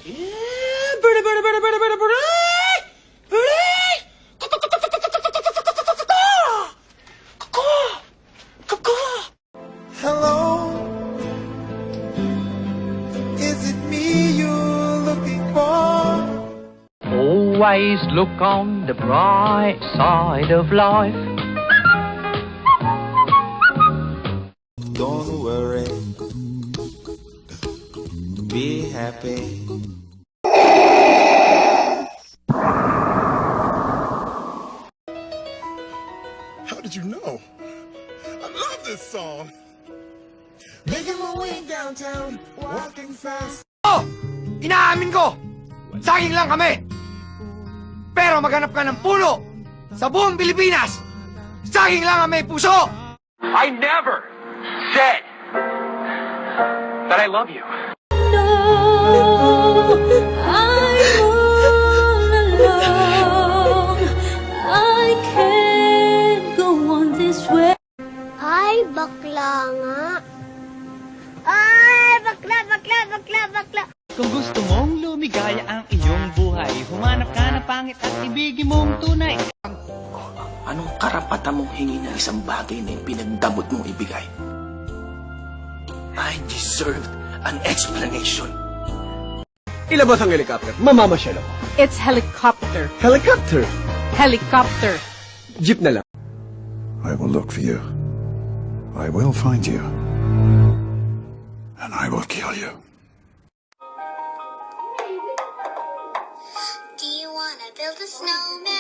Yeah, birdie, birdie, birdie, birdie, birdie, birdie! Birdie! Hello, is it me you're looking for? Always look on the bright side of life. Don't worry, be happy. How did you know? I love this song. Making my way downtown, walking fast. Oh! Inaamin ko! Saging lang kami! Pero maghanap ka ng puno sa buong Pilipinas! Saging lang ang may puso! I never said that I love you. Ay, bakla nga. Ay, bakla, bakla, bakla, bakla. Kung gusto mong lumigaya ang iyong buhay, humanap ka ng pangit at ibigin mong tunay. Anong karapatan mong hingi ng isang bagay na pinagdamot mong ibigay? I deserve an explanation. Ilabas ang helicopter. Mamamasyal ako. It's helicopter. Helicopter! Helicopter. Jeep na lang. I will look for you. I will find you. And I will kill you. Do you wanna build a snowman?